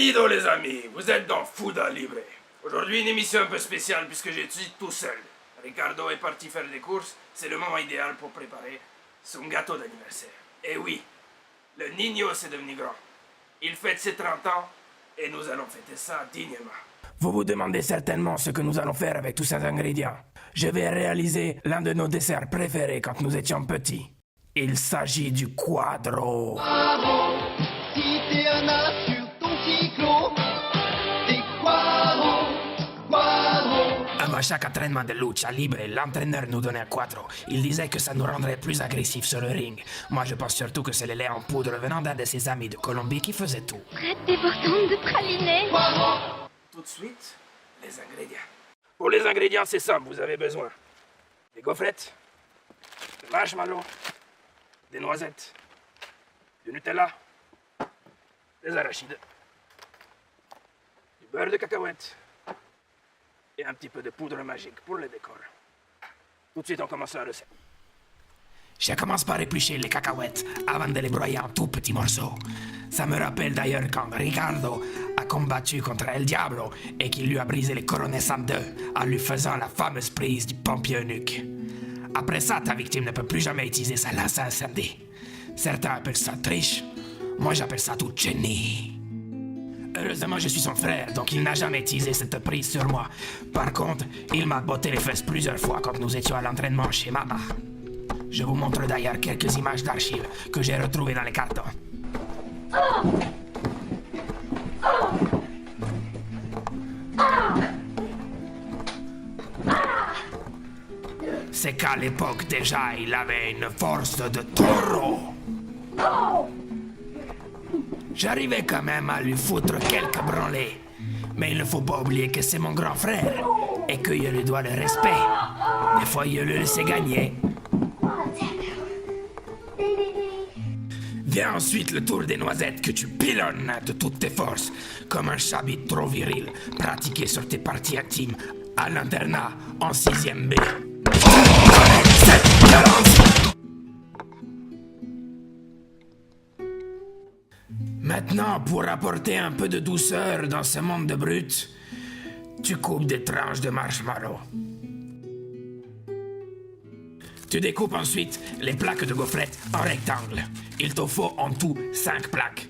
Bienvenido les amis, vous êtes dans Fuda Libre. Aujourd'hui une émission un peu spéciale puisque j'étudie tout seul. Ricardo est parti faire des courses, c'est le moment idéal pour préparer son gâteau d'anniversaire. Et oui, le Niño c'est devenu grand. Il fête ses 30 ans et nous allons fêter ça dignement. Vous vous demandez certainement ce que nous allons faire avec tous ces ingrédients. Je vais réaliser l'un de nos desserts préférés quand nous étions petits. Il s'agit du quadro. Si t'es un as sur ton cyclo, t'es quadro. À chaque entraînement de lucha libre, l'entraîneur nous donnait un quadro. Il disait que ça nous rendrait plus agressifs sur le ring. Moi, je pense surtout que c'est le lait en poudre venant d'un de ses amis de Colombie qui faisait tout. Prête des bâtons de praliné. Tout de suite, les ingrédients. Pour les ingrédients, c'est simple, vous avez besoin des gaufrettes, des marshmallows, des noisettes, du Nutella, des arachides, du beurre de cacahuète et un petit peu de poudre magique pour le décor. Tout de suite, on commence la recette. Je commence par éplucher les cacahuètes avant de les broyer en tout petits morceaux. Ça me rappelle d'ailleurs quand Ricardo a combattu contre El Diablo et qu'il lui a brisé les coronets en deux en lui faisant la fameuse prise du pompier eunuque. Après ça, ta victime ne peut plus jamais utiliser sa lance à incendie. Certains appellent ça triche, moi j'appelle ça tout génie. Heureusement, je suis son frère, donc il n'a jamais utilisé cette prise sur moi. Par contre, il m'a botté les fesses plusieurs fois quand nous étions à l'entraînement chez Mama. Je vous montre d'ailleurs quelques images d'archives que j'ai retrouvées dans les cartons. C'est qu'à l'époque déjà, il avait une force de taureau. J'arrivais quand même à lui foutre quelques branlées. Mais il ne faut pas oublier que c'est mon grand frère et que je lui dois le respect. Des fois, je le laisse gagner. Vient ensuite le tour des noisettes que tu pilonnes de toutes tes forces, comme un chabit trop viril, pratiqué sur tes parties intimes, à l'internat, en 6e B. Cette violence! Maintenant, pour apporter un peu de douceur dans ce monde de brutes, tu coupes des tranches de marshmallow. Tu découpes ensuite les plaques de gaufrettes en rectangle. Il te faut en tout 5 plaques.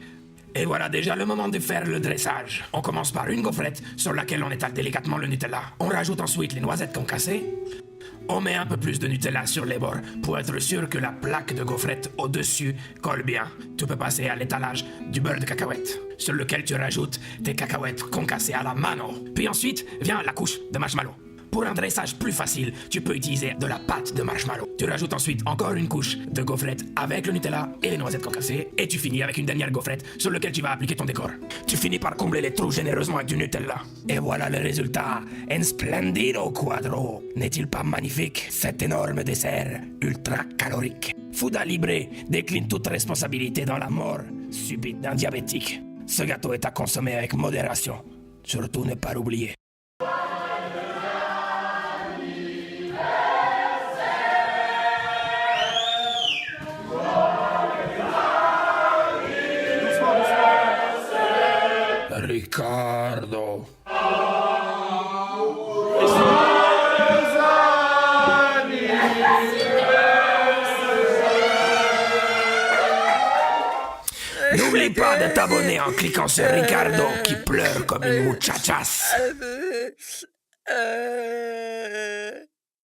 Et voilà déjà le moment de faire le dressage. On commence par une gaufrette sur laquelle on étale délicatement le Nutella. On rajoute ensuite les noisettes concassées. On met un peu plus de Nutella sur les bords pour être sûr que la plaque de gaufrette au-dessus colle bien. Tu peux passer à l'étalage du beurre de cacahuète, sur lequel tu rajoutes tes cacahuètes concassées à la mano. Puis ensuite vient la couche de marshmallow. Pour un dressage plus facile, tu peux utiliser de la pâte de marshmallow. Tu rajoutes ensuite encore une couche de gaufrette avec le Nutella et les noisettes concassées et tu finis avec une dernière gaufrette sur laquelle tu vas appliquer ton décor. Tu finis par combler les trous généreusement avec du Nutella. Et voilà le résultat. Un splendido quadro. N'est-il pas magnifique, cet énorme dessert ultra calorique? Fuda Libre décline toute responsabilité dans la mort subite d'un diabétique. Ce gâteau est à consommer avec modération. Surtout ne pas l'oublier. Ricardo. N'oublie pas de t'abonner en cliquant sur Ricardo qui pleure comme une muchachas.